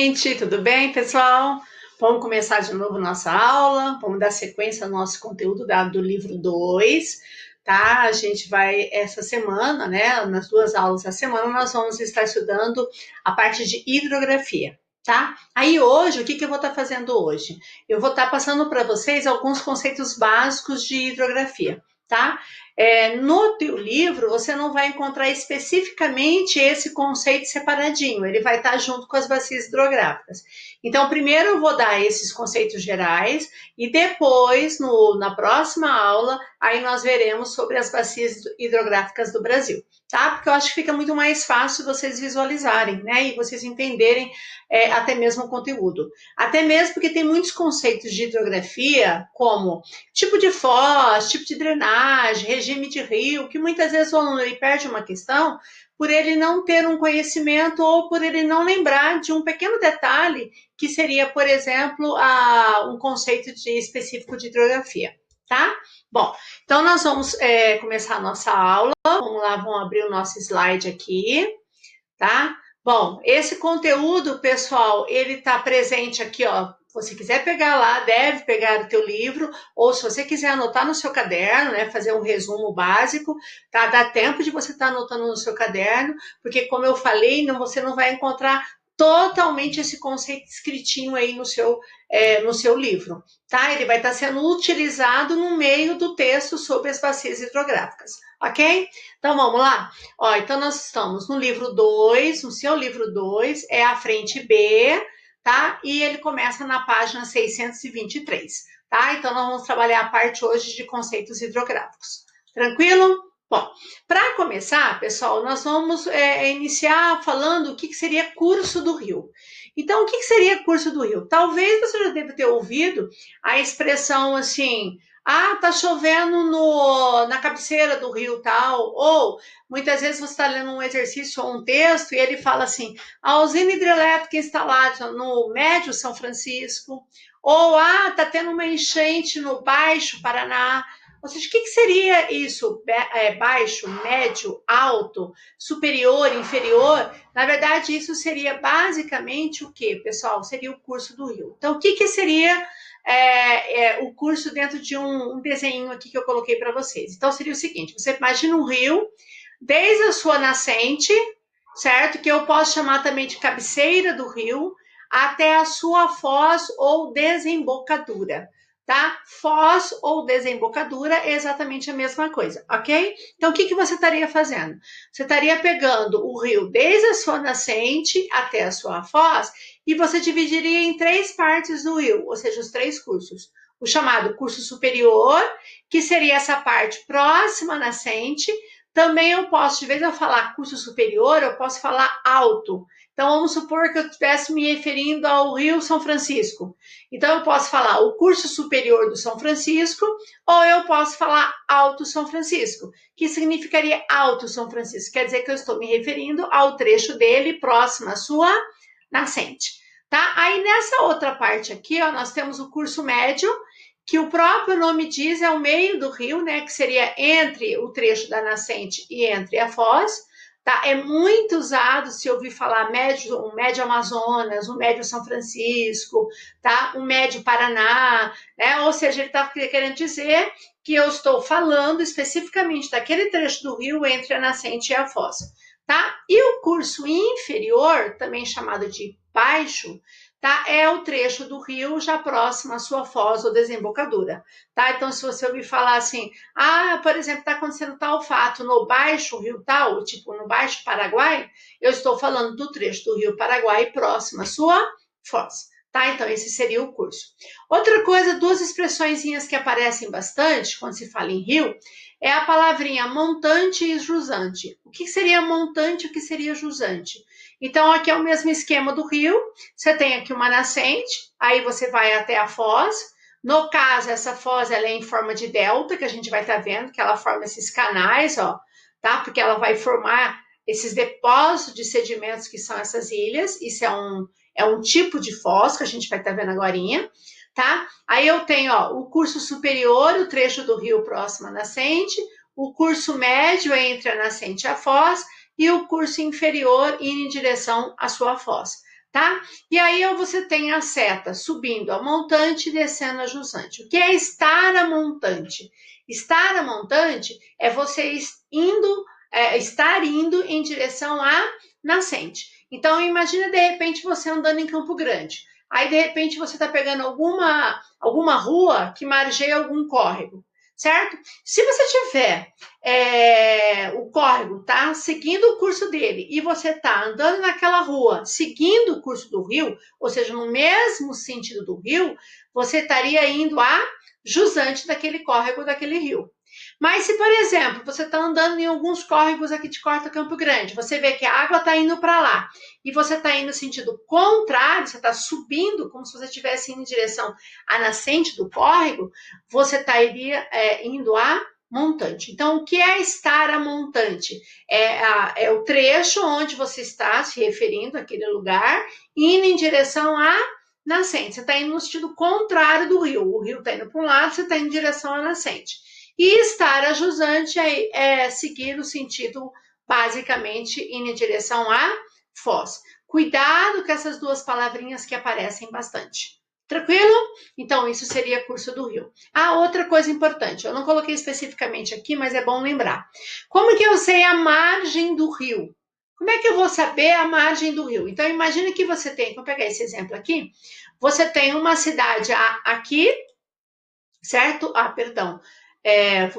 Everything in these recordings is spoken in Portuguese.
gente, tudo bem, pessoal? Vamos começar de novo nossa aula, vamos dar sequência ao nosso conteúdo do livro 2, tá? A gente vai, essa semana, né, nas duas aulas da semana, nós vamos estar estudando a parte de hidrografia, tá? Aí hoje, o que eu vou estar fazendo hoje? Eu vou estar passando para vocês alguns conceitos básicos de hidrografia, tá? No teu livro, você não vai encontrar especificamente esse conceito separadinho, ele vai estar junto com as bacias hidrográficas. Então, primeiro eu vou dar esses conceitos gerais e depois, na próxima aula, aí nós veremos sobre as bacias hidrográficas do Brasil, tá? Porque eu acho que fica muito mais fácil vocês visualizarem, né? E vocês entenderem até mesmo o conteúdo. Até mesmo porque tem muitos conceitos de hidrografia, como tipo de foz, tipo de drenagem, regime de rio, que muitas vezes o aluno ele perde uma questão por ele não ter um conhecimento ou por ele não lembrar de um pequeno detalhe que seria, por exemplo, um conceito específico de hidrografia, tá? Bom, então nós vamos começar a nossa aula. Vamos lá, vamos abrir o nosso slide aqui, tá? Bom, esse conteúdo, pessoal, ele está presente aqui, ó. Se você quiser pegar lá, deve pegar o teu livro, ou se você quiser anotar no seu caderno, né, fazer um resumo básico, tá? Dá tempo de você estar anotando no seu caderno, porque como eu falei, você não vai encontrar totalmente esse conceito escritinho aí no seu livro, tá? Ele vai estar sendo utilizado no meio do texto sobre as bacias hidrográficas, ok? Então vamos lá? Ó, então nós estamos no livro 2, no seu livro 2, é a frente B, tá? E ele começa na página 623, tá? Então nós vamos trabalhar a parte hoje de conceitos hidrográficos. Tranquilo? Bom, para começar, pessoal, nós vamos iniciar falando o que seria curso do rio. Então, o que seria curso do rio? Talvez você já deva ter ouvido a expressão assim, tá chovendo na cabeceira do rio tal, ou muitas vezes você está lendo um exercício ou um texto e ele fala assim, a usina hidrelétrica instalada no Médio São Francisco, ou tá tendo uma enchente no Baixo Paraná. Ou seja, o que seria isso? Baixo, médio, alto, superior, inferior? Na verdade, isso seria basicamente o que, pessoal? Seria o curso do rio. Então, o que seria o curso dentro de um desenho aqui que eu coloquei para vocês? Então, seria o seguinte, você imagina um rio, desde a sua nascente, certo? Que eu posso chamar também de cabeceira do rio, até a sua foz ou desembocadura, tá? Foz ou desembocadura é exatamente a mesma coisa, ok? Então, o que você estaria fazendo? Você estaria pegando o rio desde a sua nascente até a sua foz e você dividiria em 3 partes do rio, ou seja, os 3 cursos. O chamado curso superior, que seria essa parte próxima à nascente. Também eu posso, de vez eu falar curso superior, eu posso falar alto. Então, vamos supor que eu estivesse me referindo ao Rio São Francisco. Então, eu posso falar o curso superior do São Francisco, ou eu posso falar Alto São Francisco, que significaria Alto São Francisco. Quer dizer que eu estou me referindo ao trecho dele próximo à sua nascente, tá? Aí, nessa outra parte aqui, ó, nós temos o curso médio, que o próprio nome diz é o meio do rio, né, que seria entre o trecho da nascente e entre a foz, tá? É muito usado se ouvir falar o médio Amazonas, o médio São Francisco, tá? O médio Paraná, né? Ou seja, ele está querendo dizer que eu estou falando especificamente daquele trecho do rio entre a nascente e a foz, tá? E o curso inferior, também chamado de baixo, tá? É o trecho do rio já próximo à sua foz ou desembocadura, tá? Então, se você ouvir falar assim, por exemplo, está acontecendo tal fato no baixo rio tal, tipo no baixo Paraguai, eu estou falando do trecho do rio Paraguai próximo à sua foz, tá? Então, esse seria o curso. Outra coisa, 2 expressõezinhas que aparecem bastante quando se fala em rio, é a palavrinha montante e jusante. O que seria montante e o que seria jusante? Então, aqui é o mesmo esquema do rio. Você tem aqui uma nascente, aí você vai até a foz. No caso, essa foz ela é em forma de delta, que a gente vai estar vendo que ela forma esses canais, ó, tá? Porque ela vai formar esses depósitos de sedimentos que são essas ilhas. Isso é um tipo de foz que a gente vai estar vendo agorinha, tá? Aí eu tenho, ó, o curso superior, o trecho do rio próximo à nascente, o curso médio entre a nascente e a foz, e o curso inferior indo em direção à sua foz, tá? E aí você tem a seta subindo a montante e descendo a jusante. O que é estar a montante? Estar a montante é você estar indo em direção à nascente. Então, imagina de repente você andando em Campo Grande. Aí, de repente, você está pegando alguma rua que margeia algum córrego, certo? Se você tiver o córrego, tá? Seguindo o curso dele, e você tá andando naquela rua, seguindo o curso do rio, ou seja, no mesmo sentido do rio, você estaria indo a jusante daquele córrego, daquele rio. Mas se, por exemplo, você está andando em alguns córregos aqui de Corta Campo Grande, você vê que a água está indo para lá e você está indo no sentido contrário, você está subindo como se você estivesse indo em direção à nascente do córrego, você estaria indo a montante. Então, o que é estar a montante? É o trecho onde você está se referindo àquele lugar, indo em direção à nascente. Você está indo no sentido contrário do rio. O rio está indo para um lado, você está indo em direção à nascente. E estar a jusante é seguir o sentido, basicamente, indo em direção à foz. Cuidado com essas duas palavrinhas que aparecem bastante. Tranquilo? Então, isso seria curso do rio. Outra coisa importante, eu não coloquei especificamente aqui, mas é bom lembrar. Como que eu sei a margem do rio? Como é que eu vou saber a margem do rio? Então, imagine que você tem, vou pegar esse exemplo aqui, você tem uma cidade aqui, certo? Perdão.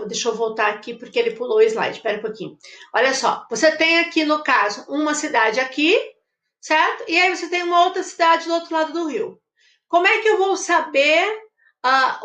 Deixa eu voltar aqui porque ele pulou o slide, espera um pouquinho. Olha só, você tem aqui no caso uma cidade aqui, certo? E aí você tem uma outra cidade do outro lado do rio. Como é que eu vou saber a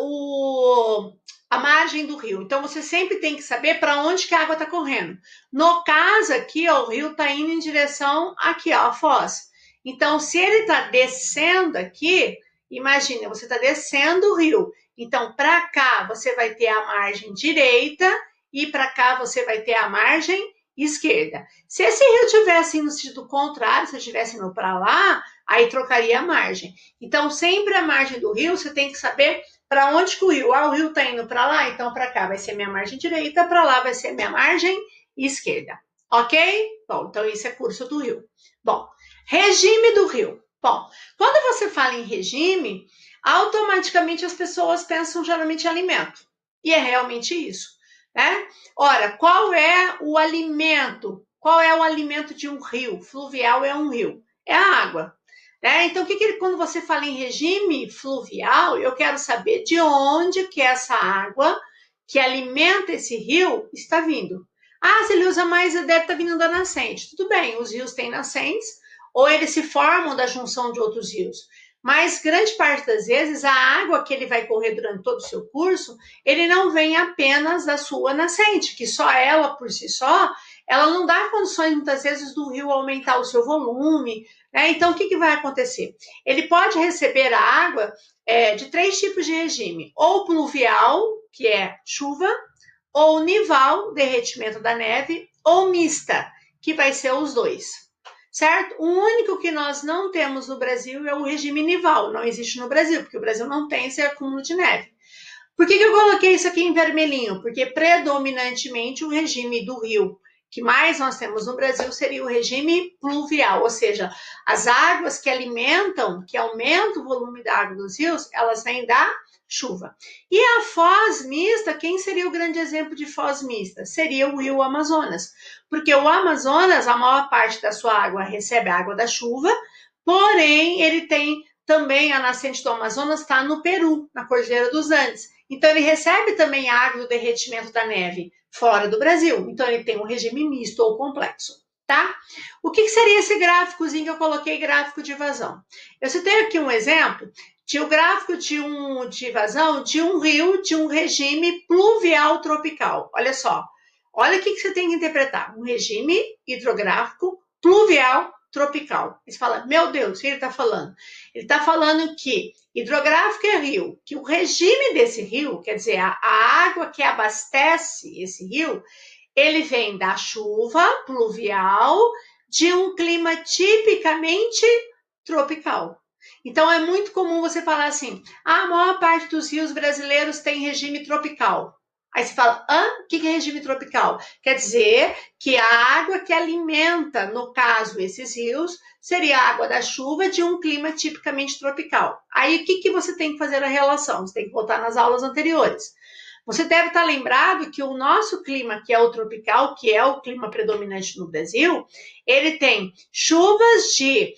margem do rio? Então você sempre tem que saber para onde que a água está correndo. No caso aqui, ó, o rio está indo em direção aqui, ó, a foz. Então se ele está descendo aqui, imagina, você está descendo o rio. Então, para cá você vai ter a margem direita e para cá você vai ter a margem esquerda. Se esse rio tivesse no sentido contrário, se estivesse indo para lá, aí trocaria a margem. Então, sempre a margem do rio, você tem que saber para onde que o rio está indo para lá, então para cá vai ser minha margem direita, para lá vai ser minha margem esquerda. Ok? Bom, então isso é curso do rio. Bom, regime do rio. Bom, quando você fala em regime, automaticamente as pessoas pensam geralmente em alimento. E é realmente isso, né? Ora, qual é o alimento? Qual é o alimento de um rio? Fluvial é um rio. É a água. Né? Então, quando você fala em regime fluvial, eu quero saber de onde que essa água que alimenta esse rio está vindo. Se ele usa mais, deve estar vindo da nascente. Tudo bem, os rios têm nascentes, ou eles se formam da junção de outros rios. Mas grande parte das vezes a água que ele vai correr durante todo o seu curso, ele não vem apenas da sua nascente, que só ela por si só, ela não dá condições muitas vezes do rio aumentar o seu volume, né? Então o que vai acontecer? Ele pode receber a água de 3 tipos de regime, ou pluvial, que é chuva, ou nival, derretimento da neve, ou mista, que vai ser os dois. Certo? O único que nós não temos no Brasil é o regime nival. Não existe no Brasil, porque o Brasil não tem esse acúmulo de neve. Por que eu coloquei isso aqui em vermelhinho? Porque predominantemente o regime do rio que mais nós temos no Brasil seria o regime pluvial, ou seja, as águas que alimentam, que aumentam o volume da água dos rios, elas vêm da chuva. E a foz mista, quem seria o grande exemplo de foz mista? Seria o rio Amazonas, porque o Amazonas, a maior parte da sua água recebe a água da chuva, porém ele tem também a nascente do Amazonas está no Peru, na Cordilheira dos Andes. Então ele recebe também a água do derretimento da neve fora do Brasil. Então ele tem um regime misto ou complexo, tá? O que seria esse gráficozinho que eu coloquei, gráfico de vazão? Eu citei aqui um exemplo de um gráfico de vazão de um rio de um regime pluvial tropical. Olha só, olha o que você tem que interpretar. Um regime hidrográfico pluvial tropical. Você fala, meu Deus, o que ele está falando? Ele está falando que hidrográfico é rio, que o regime desse rio, quer dizer, a água que abastece esse rio, ele vem da chuva pluvial de um clima tipicamente tropical. Então é muito comum você falar assim, a maior parte dos rios brasileiros tem regime tropical. Aí você fala, o que é regime tropical? Quer dizer que a água que alimenta, no caso, esses rios, seria a água da chuva de um clima tipicamente tropical. Aí o que você tem que fazer a relação? Você tem que voltar nas aulas anteriores. Você deve estar lembrado que o nosso clima, que é o tropical, que é o clima predominante no Brasil, ele tem chuvas de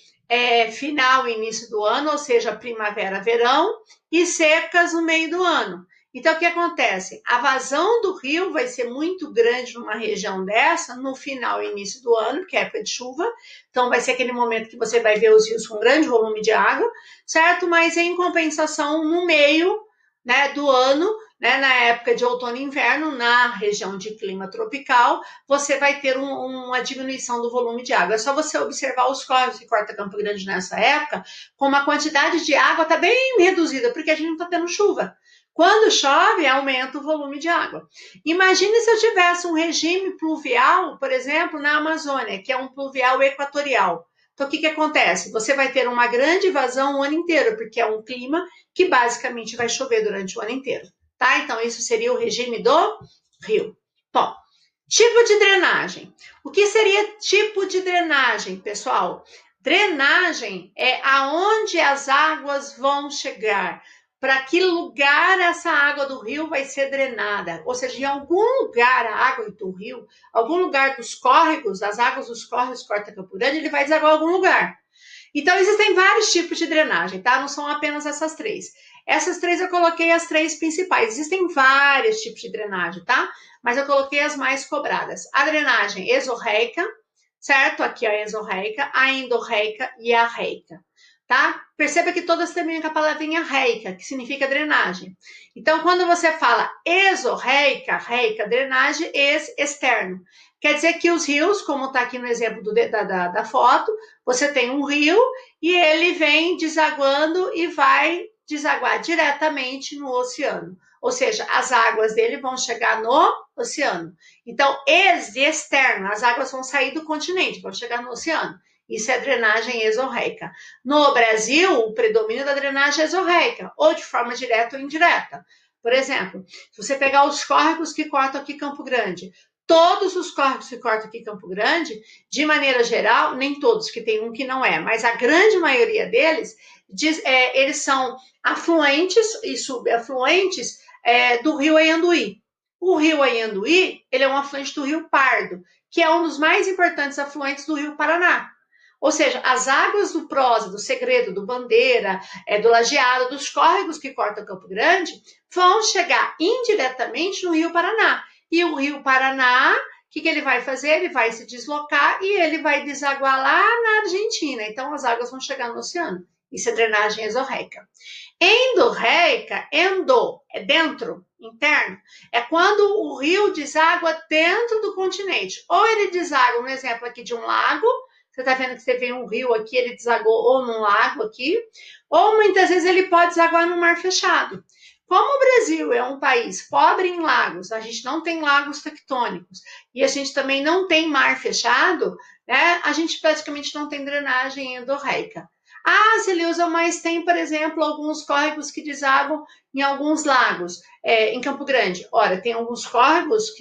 final e início do ano, ou seja, primavera, verão, e secas no meio do ano. Então, o que acontece? A vazão do rio vai ser muito grande numa região dessa, no final e início do ano, que é época de chuva. Então, vai ser aquele momento que você vai ver os rios com grande volume de água, certo? Mas, em compensação, no meio, né, do ano, né, na época de outono e inverno, na região de clima tropical, você vai ter uma diminuição do volume de água. É só você observar os córregos que corta Campo Grande nessa época, como a quantidade de água está bem reduzida, porque a gente não está tendo chuva. Quando chove, aumenta o volume de água. Imagine se eu tivesse um regime pluvial, por exemplo, na Amazônia, que é um pluvial equatorial. Então, o que acontece? Você vai ter uma grande vazão o ano inteiro, porque é um clima que basicamente vai chover durante o ano inteiro. Tá? Então, isso seria o regime do rio. Bom, tipo de drenagem. O que seria tipo de drenagem, pessoal? Drenagem é aonde as águas vão chegar. Para que lugar essa água do rio vai ser drenada? Ou seja, em algum lugar a água do rio, algum lugar dos córregos, as águas dos córregos corta Campo Grande, ele vai desaguar em algum lugar. Então, existem vários tipos de drenagem, tá? Não são apenas essas três. Essas três eu coloquei as três principais. Existem vários tipos de drenagem, tá? Mas eu coloquei as mais cobradas. A drenagem exorreica, certo? Aqui a exorreica, a endorreica e a reica, tá? Perceba que todas terminam com a palavrinha reica, que significa drenagem. Então, quando você fala exorreica, reica, drenagem externo. Quer dizer que os rios, como está aqui no exemplo da foto, você tem um rio e ele vem desaguando e vai desaguar diretamente no oceano. Ou seja, as águas dele vão chegar no oceano. Então, externo, as águas vão sair do continente, vão chegar no oceano. Isso é drenagem exorreica. No Brasil, o predomínio da drenagem é exorreica, ou de forma direta ou indireta. Por exemplo, se você pegar os córregos que cortam aqui Campo Grande, todos os córregos que cortam aqui Campo Grande, de maneira geral, nem todos, que tem um que não é, mas a grande maioria deles, eles são afluentes e subafluentes do rio Anhanduí. O rio Anhanduí, ele é um afluente do rio Pardo, que é um dos mais importantes afluentes do rio Paraná. Ou seja, as águas do Prosa, do Segredo, do Bandeira, do Lajeado, dos córregos que cortam Campo Grande, vão chegar indiretamente no rio Paraná. E o rio Paraná, o que ele vai fazer? Ele vai se deslocar e ele vai desaguar lá na Argentina. Então, as águas vão chegar no oceano. Isso é drenagem exorreica. Endorreica, endo, é dentro, interno, é quando o rio deságua dentro do continente. Ou ele deságua, um exemplo aqui de um lago, você está vendo que você vê um rio aqui, ele desaguou ou num lago aqui, ou muitas vezes ele pode desaguar no mar fechado. Como o Brasil é um país pobre em lagos, a gente não tem lagos tectônicos e a gente também não tem mar fechado, né? A gente praticamente não tem drenagem endorreica. Ah, Celeusa, mas tem, por exemplo, alguns córregos que desaguam em alguns lagos, em Campo Grande. Ora, tem alguns córregos,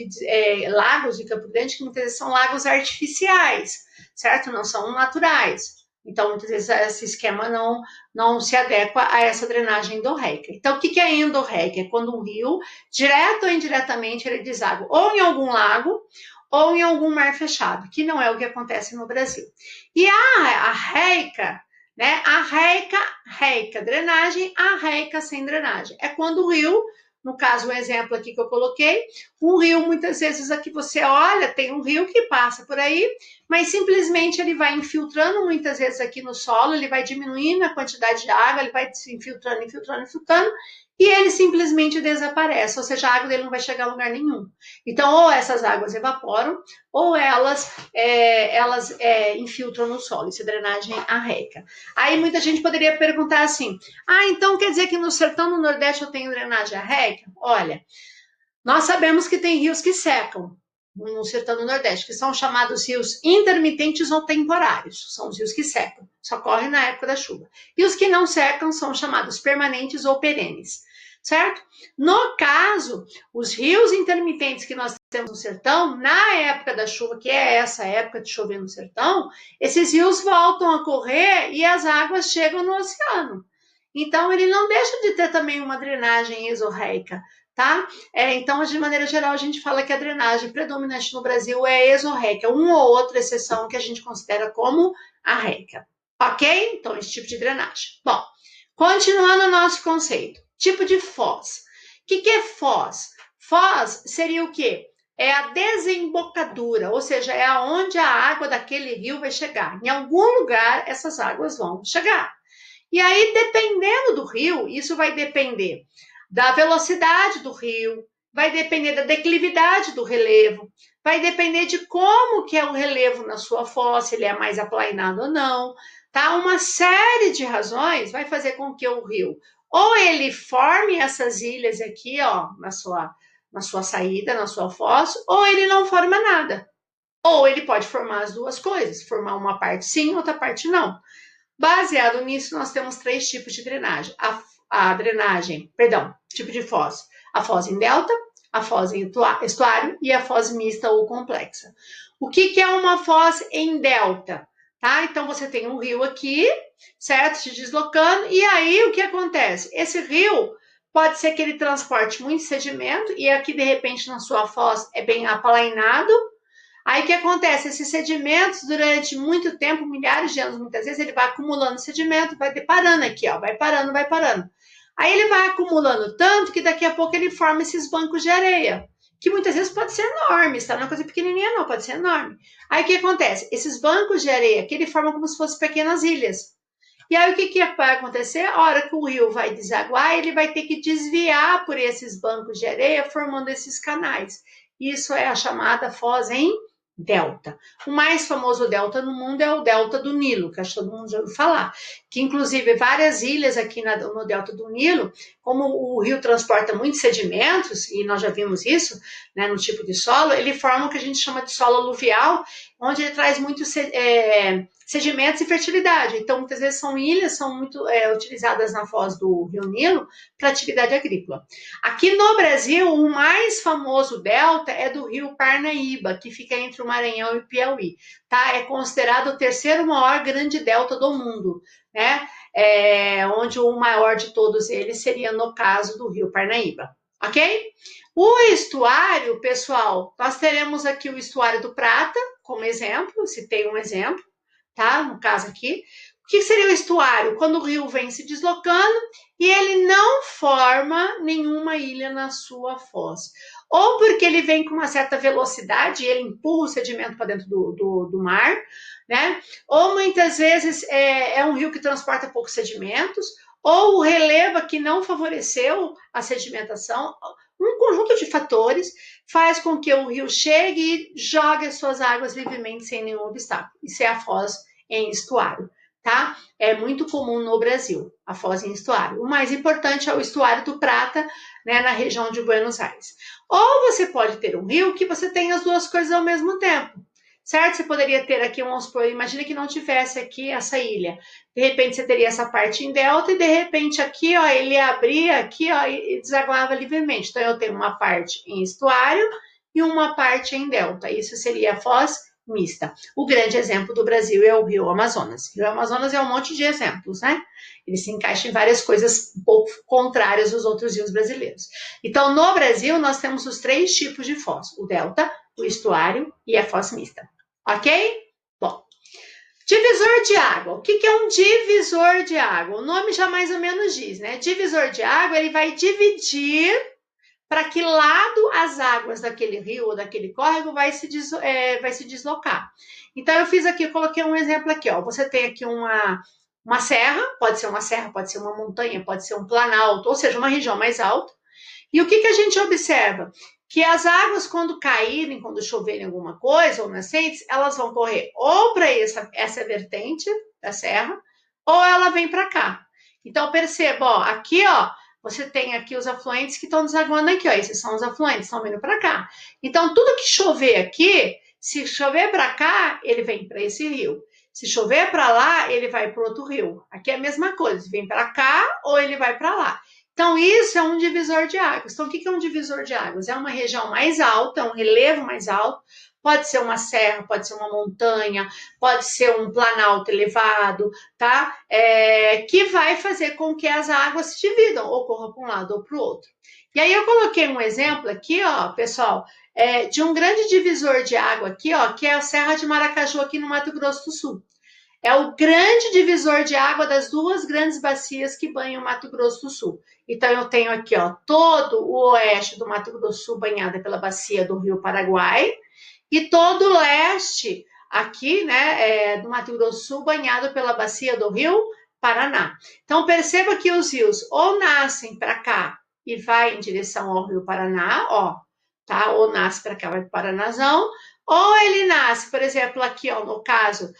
lagos em Campo Grande, que muitas vezes são lagos artificiais, certo? Não são naturais. Então, muitas vezes, esse esquema não se adequa a essa drenagem endorreica. Então, o que é endorreica? É quando um rio, direto ou indiretamente, ele deságua ou em algum lago ou em algum mar fechado, que não é o que acontece no Brasil. E a reica, né? A reica, drenagem, a reica sem drenagem. É quando o rio, no caso, o exemplo aqui que eu coloquei, um rio, muitas vezes aqui você olha, tem um rio que passa por aí, mas simplesmente ele vai infiltrando muitas vezes aqui no solo, ele vai diminuindo a quantidade de água, ele vai se infiltrando, e ele simplesmente desaparece, ou seja, a água dele não vai chegar a lugar nenhum. Então, ou essas águas evaporam, ou elas infiltram no solo, isso é drenagem arreica. Aí muita gente poderia perguntar assim, então quer dizer que no sertão do Nordeste eu tenho drenagem arreica? Olha, nós sabemos que tem rios que secam no sertão do Nordeste, que são chamados rios intermitentes ou temporários. São os rios que secam, só correm na época da chuva. E os que não secam são chamados permanentes ou perenes. certo? No caso, os rios intermitentes que nós temos no sertão, na época da chuva, que é essa época de chover no sertão, esses rios voltam a correr e as águas chegam no oceano. Então, ele não deixa de ter também uma drenagem exorreica, tá? Então, de maneira geral, a gente fala que a drenagem predominante no Brasil é exorreica, uma ou outra exceção que a gente considera como arreica. Ok? Então, esse tipo de drenagem. Bom, continuando o nosso conceito. Tipo de foz. O que é foz? Foz seria o quê? É a desembocadura, ou seja, é aonde a água daquele rio vai chegar. Em algum lugar, essas águas vão chegar. E aí, dependendo do rio, isso vai depender da velocidade do rio, vai depender da declividade do relevo, vai depender de como que é o relevo na sua foz, se ele é mais aplainado ou não, tá? Uma série de razões vai fazer com que o rio ou ele forme essas ilhas aqui, ó, na sua saída, na sua foz, ou ele não forma nada. Ou ele pode formar as duas coisas, formar uma parte sim, outra parte não. Baseado nisso, nós temos três tipos de drenagem. A drenagem, perdão, tipo de foz. A foz em delta, a foz em estuário e a foz mista ou complexa. O que é uma foz em delta? Tá? Então, você tem um rio aqui, certo? Se deslocando, e aí o que acontece? Esse rio pode ser que ele transporte muito sedimento, e aqui, de repente, na sua foz é bem aplainado. Aí o que acontece? Esses sedimentos, durante muito tempo, milhares de anos, muitas vezes, ele vai acumulando sedimento, vai parando aqui, ó, vai parando, vai parando. Aí ele vai acumulando tanto que daqui a pouco ele forma esses bancos de areia, que muitas vezes pode ser enormes, tá? Não é uma coisa pequenininha, não, pode ser enorme. Aí o que acontece? Esses bancos de areia que ele forma como se fossem pequenas ilhas. E aí o que vai acontecer? A hora que o rio vai desaguar, ele vai ter que desviar por esses bancos de areia, formando esses canais. Isso é a chamada foz em delta. O mais famoso delta no mundo é o delta do Nilo, que acho que todo mundo já ouviu falar. Que inclusive várias ilhas aqui no delta do Nilo, como o rio transporta muitos sedimentos, e nós já vimos isso, né, no tipo de solo, ele forma o que a gente chama de solo aluvial, onde ele traz muitos sedimentos e fertilidade. Então, muitas vezes são ilhas, são muito utilizadas na foz do Rio Nilo para atividade agrícola. Aqui no Brasil, o mais famoso delta é do Rio Parnaíba, que fica entre o Maranhão e o Piauí. Tá? É considerado o terceiro maior grande delta do mundo, né? Onde o maior de todos eles seria no caso do Rio Parnaíba. Ok? O estuário, pessoal, nós teremos aqui o estuário do Prata, como exemplo, citei um exemplo, tá? No caso aqui. O que seria o estuário? Quando o rio vem se deslocando e ele não forma nenhuma ilha na sua foz. Ou porque ele vem com uma certa velocidade e ele empurra o sedimento para dentro do mar, né? Ou muitas vezes é um rio que transporta poucos sedimentos, ou o relevo que não favoreceu a sedimentação. Um conjunto de fatores faz com que o rio chegue e jogue as suas águas livremente sem nenhum obstáculo. Isso é a foz em estuário, tá? É muito comum no Brasil, a foz em estuário. O mais importante é o estuário do Prata, né, na região de Buenos Aires. Ou você pode ter um rio que você tem as duas coisas ao mesmo tempo, certo? Você poderia ter aqui, vamos supor, imagina que não tivesse aqui essa ilha. De repente você teria essa parte em delta e de repente aqui, ó, ele abria aqui, ó, e desaguava livremente. Então eu tenho uma parte em estuário e uma parte em delta. Isso seria a foz mista. O grande exemplo do Brasil é o Rio Amazonas. O Rio Amazonas é um monte de exemplos, né? Ele se encaixa em várias coisas um pouco contrárias dos outros rios brasileiros. Então, no Brasil, nós temos os três tipos de foz: o delta, o estuário e a foz mista. Ok? Bom, divisor de água. O que é um divisor de água? O nome já mais ou menos diz, né? Divisor de água, ele vai dividir para que lado as águas daquele rio ou daquele córrego vai se deslocar. Então, eu fiz aqui, eu coloquei um exemplo aqui, ó. Você tem aqui uma serra, pode ser uma montanha, pode ser um planalto, ou seja, uma região mais alta. E o que a gente observa? Que as águas, quando caírem, quando choverem alguma coisa, ou nascentes, elas vão correr ou para essa vertente da serra, ou ela vem para cá. Então, perceba, ó, aqui, ó, você tem aqui os afluentes que estão desaguando aqui, ó. Esses são os afluentes, estão vindo para cá. Então, tudo que chover aqui, se chover para cá, ele vem para esse rio. Se chover para lá, ele vai para outro rio. Aqui é a mesma coisa, vem para cá ou ele vai para lá. Então, isso é um divisor de águas. Então, o que é um divisor de águas? É uma região mais alta, um relevo mais alto, pode ser uma serra, pode ser uma montanha, pode ser um planalto elevado, tá? Que vai fazer com que as águas se dividam, ou corram para um lado ou para o outro. E aí eu coloquei um exemplo aqui, ó, pessoal, de um grande divisor de água aqui, ó, que é a Serra de Maracaju, aqui no Mato Grosso do Sul. É o grande divisor de água das duas grandes bacias que banham o Mato Grosso do Sul. Então, eu tenho aqui, ó, todo o oeste do Mato Grosso do Sul banhado pela bacia do Rio Paraguai e todo o leste aqui, né, do Mato Grosso do Sul banhado pela bacia do Rio Paraná. Então, perceba que os rios ou nascem para cá e vai em direção ao Rio Paraná, ó, tá? Ou nasce para cá, vai para o Paranazão, ou ele nasce, por exemplo, aqui, ó, no caso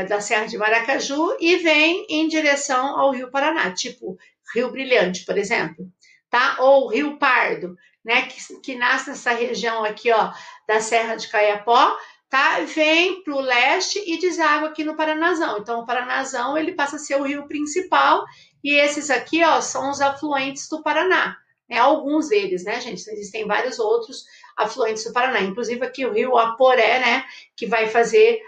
da Serra de Maracaju e vem em direção ao Rio Paraná, tipo Rio Brilhante, por exemplo, tá? Ou Rio Pardo, né? Que nasce nessa região aqui, ó, da Serra de Caiapó, tá? Vem para o leste e deságua aqui no Paranazão. Então, o Paranazão ele passa a ser o rio principal e esses aqui, ó, são os afluentes do Paraná. Né? Alguns deles, né, gente? Existem vários outros afluentes do Paraná, inclusive aqui o rio Aporé, né? Que vai fazer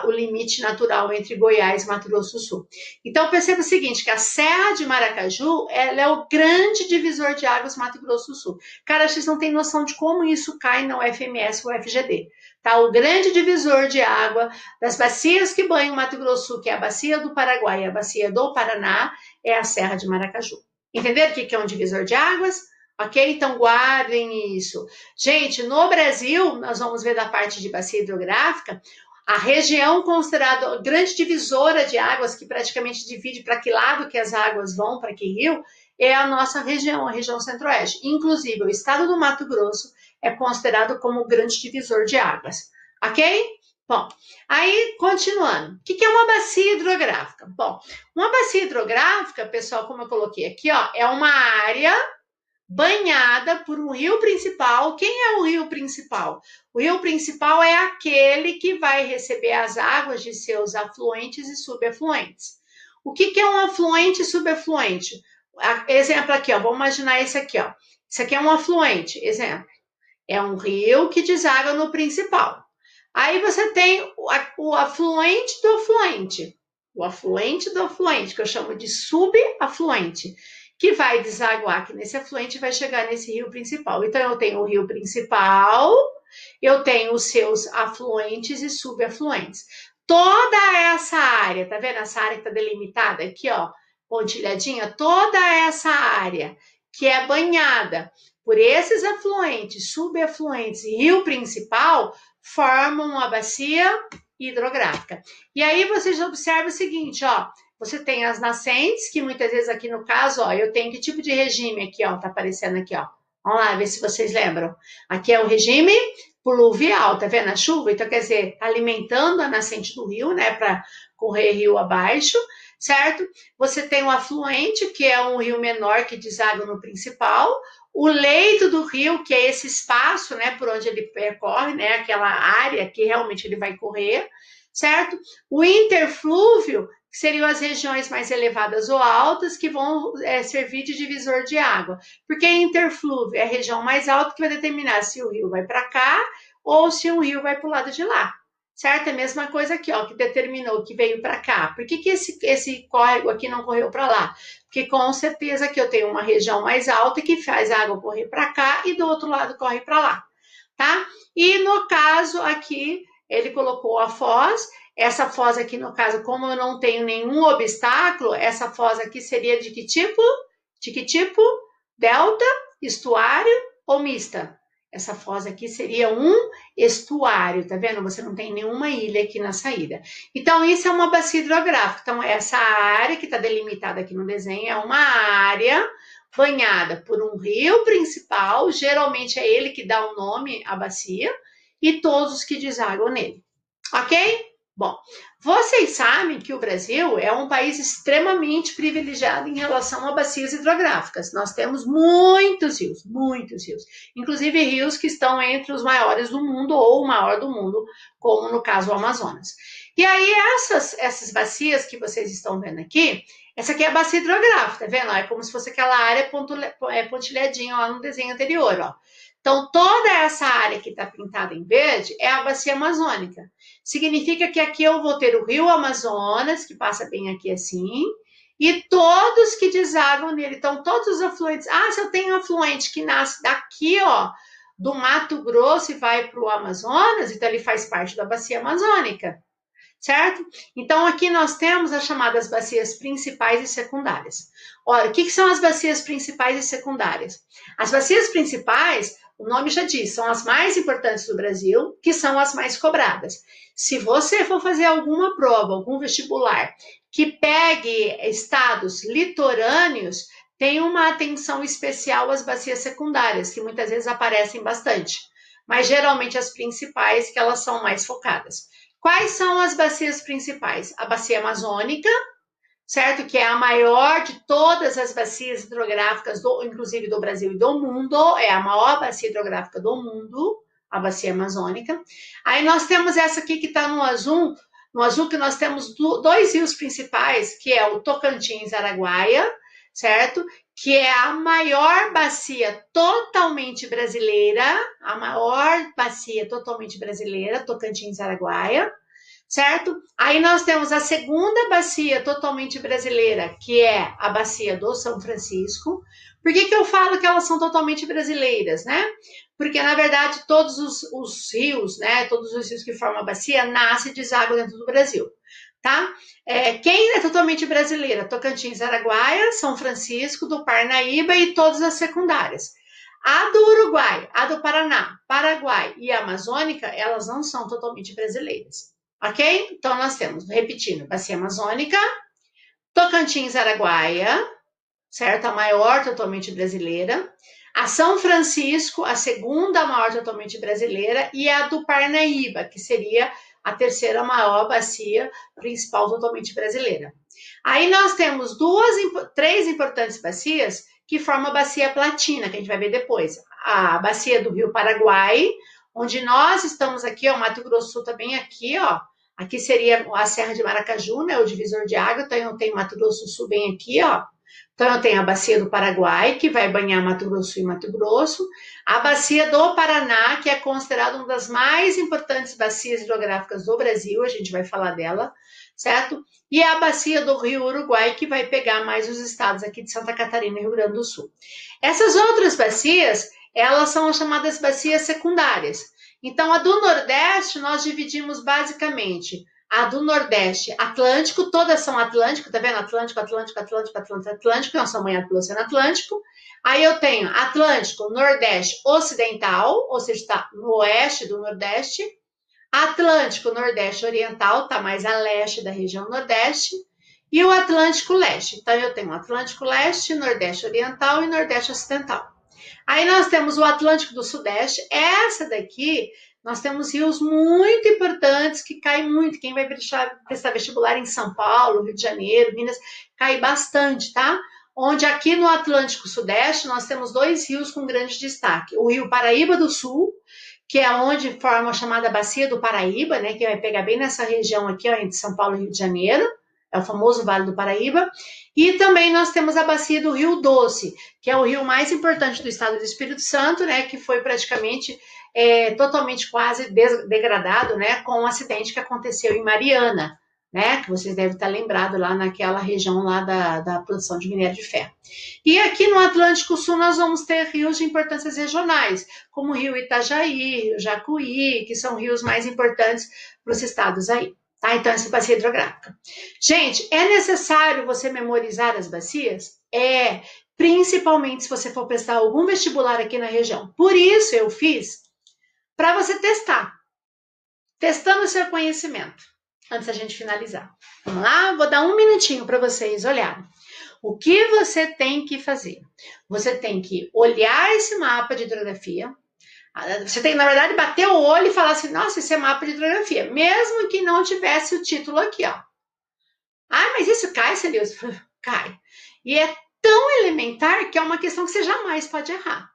o limite natural entre Goiás e Mato Grosso do Sul. Então, perceba o seguinte, que a Serra de Maracaju, ela é o grande divisor de águas do Mato Grosso do Sul. Cara, vocês não têm noção de como isso cai na UFMS ou UFGD. Tá? O grande divisor de água das bacias que banham o Mato Grosso do Sul, que é a bacia do Paraguai e a bacia do Paraná, é a Serra de Maracaju. Entenderam o que é um divisor de águas? Ok? Então guardem isso. Gente, no Brasil, nós vamos ver da parte de bacia hidrográfica, a região considerada grande divisora de águas, que praticamente divide para que lado que as águas vão, para que rio, é a nossa região, a região centro-oeste. Inclusive, o estado do Mato Grosso é considerado como o grande divisor de águas. Ok? Bom, aí, continuando. O que é uma bacia hidrográfica? Bom, uma bacia hidrográfica, pessoal, como eu coloquei aqui, ó, é uma área banhada por um rio principal. Quem é o rio principal? O rio principal é aquele que vai receber as águas de seus afluentes e subafluentes. O que é um afluente e subafluente? Exemplo aqui, ó, vamos imaginar esse aqui, ó. Isso aqui é um afluente, exemplo. É um rio que deságua no principal. Aí você tem o afluente do afluente. O afluente do afluente, que eu chamo de subafluente, que vai desaguar aqui nesse afluente e vai chegar nesse rio principal. Então, eu tenho o rio principal, eu tenho os seus afluentes e subafluentes. Toda essa área, tá vendo essa área que está delimitada aqui, ó, pontilhadinha? Toda essa área que é banhada por esses afluentes, subafluentes e rio principal, formam uma bacia hidrográfica. E aí vocês observam o seguinte, ó, você tem as nascentes, que muitas vezes aqui no caso, ó, eu tenho que tipo de regime aqui, ó, tá aparecendo aqui, ó. Vamos lá, ver se vocês lembram. Aqui é o regime pluvial, tá vendo a chuva? Então, quer dizer, alimentando a nascente do rio, né, para correr rio abaixo, certo? Você tem o afluente, que é um rio menor que deságua no principal, o leito do rio, que é esse espaço, né, por onde ele percorre, né, aquela área que realmente ele vai correr, certo? O interflúvio, que seriam as regiões mais elevadas ou altas, que vão servir de divisor de água. Porque interflúvio é a região mais alta que vai determinar se o rio vai para cá ou se o rio vai para o lado de lá. Certo? É a mesma coisa aqui, ó, que determinou que veio para cá. Por que esse córrego aqui não correu para lá? Porque com certeza que eu tenho uma região mais alta que faz a água correr para cá e do outro lado corre para lá, tá? E no caso aqui, ele colocou a foz. Essa foz aqui, no caso, como eu não tenho nenhum obstáculo, essa foz aqui seria de que tipo? De que tipo? Delta, estuário ou mista? Essa foz aqui seria um estuário, tá vendo? Você não tem nenhuma ilha aqui na saída. Então, isso é uma bacia hidrográfica. Então, essa área que está delimitada aqui no desenho é uma área banhada por um rio principal, geralmente é ele que dá o nome à bacia, e todos os que desaguam nele. Ok? Bom, vocês sabem que o Brasil é um país extremamente privilegiado em relação a bacias hidrográficas. Nós temos muitos rios, inclusive rios que estão entre os maiores do mundo ou o maior do mundo, como no caso o Amazonas. E aí essas bacias que vocês estão vendo aqui, Essa aqui é a bacia hidrográfica, tá vendo? É como se fosse aquela área pontilhadinha lá no desenho anterior, ó. Então, toda essa área que está pintada em verde é a bacia amazônica. Significa que aqui eu vou ter o rio Amazonas, que passa bem aqui assim, e todos que desagam nele. Então, todos os afluentes. Ah, se eu tenho um afluente que nasce daqui, ó, do Mato Grosso e vai para o Amazonas, então ele faz parte da bacia amazônica, certo? Então, aqui nós temos as chamadas bacias principais e secundárias. Olha, o que são as bacias principais e secundárias? As bacias principais, o nome já diz, são as mais importantes do Brasil, que são as mais cobradas. Se você for fazer alguma prova, algum vestibular, que pegue estados litorâneos, tem uma atenção especial às bacias secundárias, que muitas vezes aparecem bastante, mas geralmente as principais, que elas são mais focadas. Quais são as bacias principais? A bacia amazônica, certo? Que é a maior de todas as bacias hidrográficas, inclusive do Brasil e do mundo, é a maior bacia hidrográfica do mundo, a bacia amazônica. Aí nós temos essa aqui que está no azul que nós temos dois rios principais, que é o Tocantins-Araguaia, certo? Que é a maior bacia totalmente brasileira, a maior bacia totalmente brasileira, Tocantins-Araguaia, certo? Aí nós temos a segunda bacia totalmente brasileira, que é a bacia do São Francisco. Por que eu falo que elas são totalmente brasileiras, né? Porque, na verdade, todos os rios, né? Todos os rios que formam a bacia nascem e deságua dentro do Brasil, tá? Quem é totalmente brasileira? Tocantins, Araguaia, São Francisco, do Parnaíba e todas as secundárias. A do Uruguai, a do Paraná, Paraguai e a Amazônica, elas não são totalmente brasileiras. Ok? Então, nós temos, repetindo, bacia amazônica, Tocantins, Araguaia, certo? A maior totalmente brasileira. A São Francisco, a segunda maior totalmente brasileira. E a do Parnaíba, que seria a terceira maior bacia principal totalmente brasileira. Aí nós temos três importantes bacias que formam a bacia platina, que a gente vai ver depois. A bacia do Rio Paraguai, onde nós estamos aqui, ó, o Mato Grosso do Sul também aqui, ó. Aqui seria a Serra de Maracaju, né, o divisor de água, então eu tenho Mato Grosso do Sul bem aqui, ó. Então eu tenho a bacia do Paraguai, que vai banhar Mato Grosso e Mato Grosso, a bacia do Paraná, que é considerada uma das mais importantes bacias hidrográficas do Brasil, a gente vai falar dela, certo? E a bacia do Rio Uruguai, que vai pegar mais os estados aqui de Santa Catarina e Rio Grande do Sul. Essas outras bacias, elas são as chamadas bacias secundárias. Então, a do Nordeste, nós dividimos basicamente a do Nordeste Atlântico, todas são Atlântico, tá vendo? Atlântico, Atlântico, Atlântico, Atlântico, Atlântico, nós somos banhados pelo Oceano Atlântico. Aí eu tenho Atlântico, Nordeste Ocidental, ou seja, está no oeste do Nordeste. Atlântico Nordeste Oriental, está mais a leste da região Nordeste. E o Atlântico Leste. Então, eu tenho Atlântico Leste, Nordeste Oriental e Nordeste Ocidental. Aí nós temos o Atlântico do Sudeste. Essa daqui, nós temos rios muito importantes que caem muito. Quem vai prestar vestibular em São Paulo, Rio de Janeiro, Minas, cai bastante, tá? Onde aqui no Atlântico Sudeste nós temos dois rios com grande destaque. O rio Paraíba do Sul, que é onde forma a chamada Bacia do Paraíba, né? Que vai pegar bem nessa região aqui, ó, entre São Paulo e Rio de Janeiro. É o famoso Vale do Paraíba. E também nós temos a bacia do Rio Doce, que é o rio mais importante do estado do Espírito Santo, né, que foi praticamente totalmente quase degradado, né, com um acidente que aconteceu em Mariana, né, que vocês devem estar lembrados lá naquela região lá da produção de minério de ferro. E aqui no Atlântico Sul nós vamos ter rios de importâncias regionais, como o rio Itajaí, rio Jacuí, que são rios mais importantes para os estados aí. Tá? Então, essa bacia hidrográfica. Gente, é necessário você memorizar as bacias? Principalmente se você for prestar algum vestibular aqui na região. Por isso eu fiz para você testar. Testando o seu conhecimento. Antes da gente finalizar. Vamos lá? Vou dar um minutinho para vocês olharem. O que você tem que fazer? Você tem que olhar esse mapa de hidrografia. Você tem, na verdade, bater o olho e falar assim, nossa, esse é mapa de hidrografia. Mesmo que não tivesse o título aqui, ó. Ah, mas isso cai, Celilson? Cai. E é tão elementar que é uma questão que você jamais pode errar.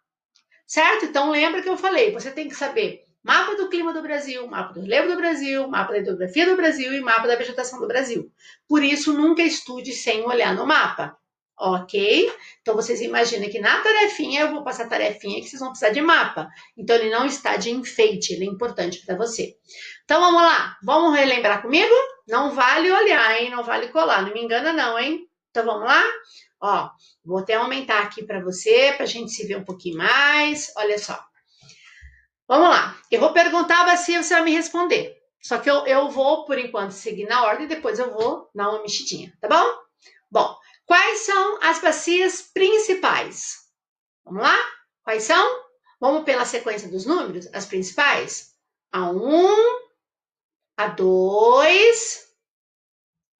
Certo? Então, lembra que eu falei, você tem que saber Mapa do clima do Brasil, mapa do relevo do Brasil, mapa da hidrografia do Brasil e mapa da vegetação do Brasil. Por isso, nunca estude sem olhar no mapa. Ok? Então, vocês imaginam que na tarefinha, eu vou passar a tarefinha que vocês vão precisar de mapa. Então, ele não está de enfeite, ele é importante para você. Então, vamos lá. Vamos relembrar comigo? Não vale olhar, hein? Não vale colar. Não me engana não, hein? Então, vamos lá? Ó, vou até aumentar aqui para você, para a gente se ver um pouquinho mais. Olha só. Vamos lá. Eu vou perguntar a bacia, você vai me responder. Só que eu vou, por enquanto, seguir na ordem e depois eu vou dar uma mexidinha, tá bom? Bom, quais são as bacias principais? Vamos lá? Quais são? Vamos pela sequência dos números, as principais? A1, A2,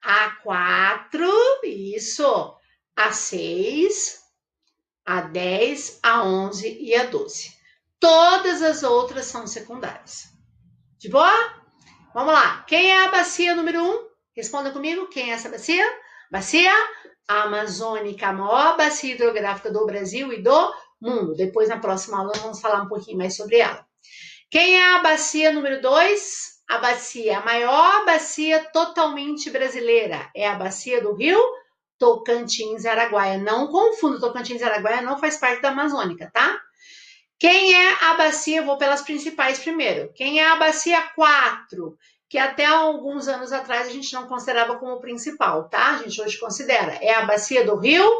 A4, isso, A6, A10, A11 e A12. Todas as outras são secundárias. De boa? Vamos lá. Quem é a bacia número 1? Responda comigo. Quem é essa bacia? Bacia Amazônica, a maior bacia hidrográfica do Brasil e do mundo. Depois, na próxima aula, vamos falar um pouquinho mais sobre ela. Quem é a bacia número 2? A maior bacia totalmente brasileira. É a bacia do Rio Tocantins-Araguaia. Não confunda, Tocantins-Araguaia não faz parte da Amazônica, tá? Quem é a bacia? Eu vou pelas principais primeiro. Quem é a bacia 4? Que até alguns anos atrás a gente não considerava como principal, tá? A gente hoje considera. É a bacia do Rio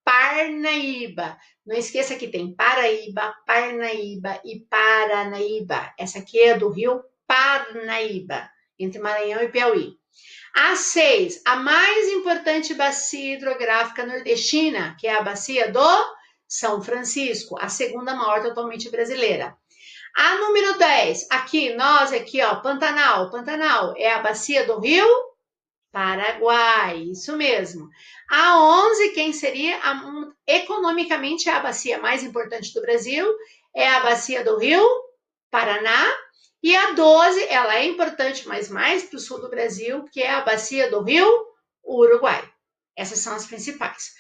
Parnaíba. Não esqueça que tem Paraíba, Parnaíba e Paranaíba. Essa aqui é do Rio Parnaíba, entre Maranhão e Piauí. A 6, a mais importante bacia hidrográfica nordestina, que é a bacia do São Francisco, a segunda maior totalmente brasileira. A número 10, aqui, nós aqui, ó, Pantanal. Pantanal é a bacia do Rio Paraguai, isso mesmo. A 11, quem seria economicamente é a bacia mais importante do Brasil, é a bacia do Rio Paraná. E a 12, ela é importante, mas mais para o sul do Brasil, que é a bacia do Rio Uruguai. Essas são as principais.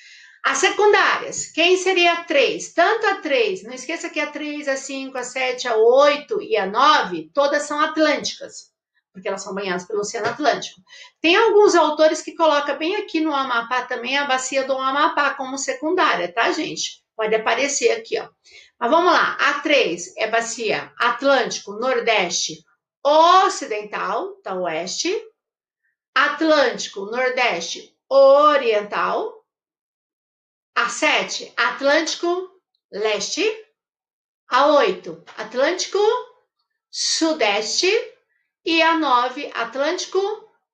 As secundárias, quem seria a 3? Tanto a 3, não esqueça que a 3, a 5, a 7, a 8 e a 9, todas são atlânticas, porque elas são banhadas pelo Oceano Atlântico. Tem alguns autores que colocam bem aqui no Amapá também a bacia do Amapá como secundária, tá, gente? Pode aparecer aqui, ó. Mas vamos lá, a 3 é bacia Atlântico, Nordeste, Ocidental, tá, Oeste. Atlântico, Nordeste, Oriental. A 7, Atlântico Leste. A 8, Atlântico Sudeste. E a 9, Atlântico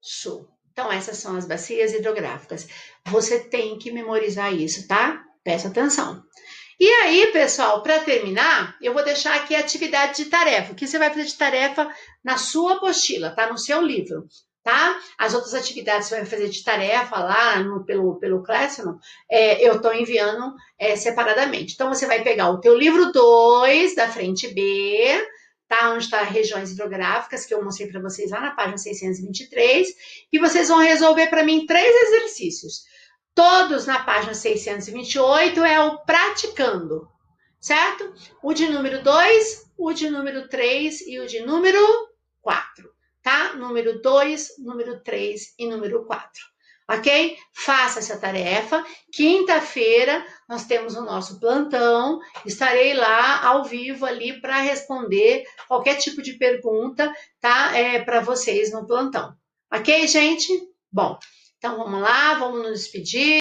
Sul. Então, essas são as bacias hidrográficas. Você tem que memorizar isso, tá? Presta atenção. E aí, pessoal, para terminar, eu vou deixar aqui a atividade de tarefa. O que você vai fazer de tarefa na sua apostila, tá? No seu livro. Tá? As outras atividades que você vai fazer de tarefa lá pelo Classroom, eu estou enviando separadamente. Então, você vai pegar o teu livro 2, da frente B, tá? Onde está regiões hidrográficas, que eu mostrei para vocês lá na página 623, e vocês vão resolver para mim 3 exercícios. Todos na página 628 é o praticando, certo? O de número 2, o de número 3 e o de número 4. Tá? Número 2, número 3 e número 4. Ok? Faça essa tarefa. Quinta-feira nós temos o nosso plantão. Estarei lá ao vivo ali para responder qualquer tipo de pergunta, tá? Para vocês no plantão. Ok, gente? Bom, então vamos lá, vamos nos despedir.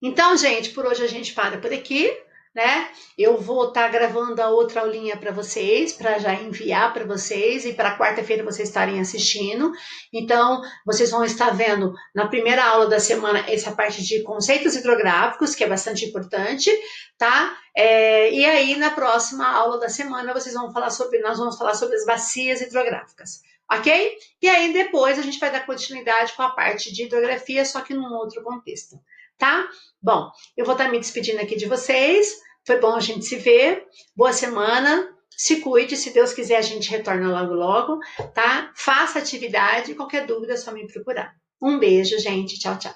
Então, gente, por hoje a gente para por aqui, né? Eu vou estar gravando a outra aulinha para vocês, para já enviar para vocês e para quarta-feira vocês estarem assistindo. Então, vocês vão estar vendo na primeira aula da semana essa parte de conceitos hidrográficos, que é bastante importante, tá? E aí, na próxima aula da semana, nós vamos falar sobre as bacias hidrográficas. Ok? E aí, depois, a gente vai dar continuidade com a parte de hidrografia, só que num outro contexto. Tá? Bom, eu vou estar me despedindo aqui de vocês. Foi bom a gente se ver. Boa semana. Se cuide. Se Deus quiser, a gente retorna logo, logo. Tá? Faça atividade. Qualquer dúvida, é só me procurar. Um beijo, gente. Tchau, tchau.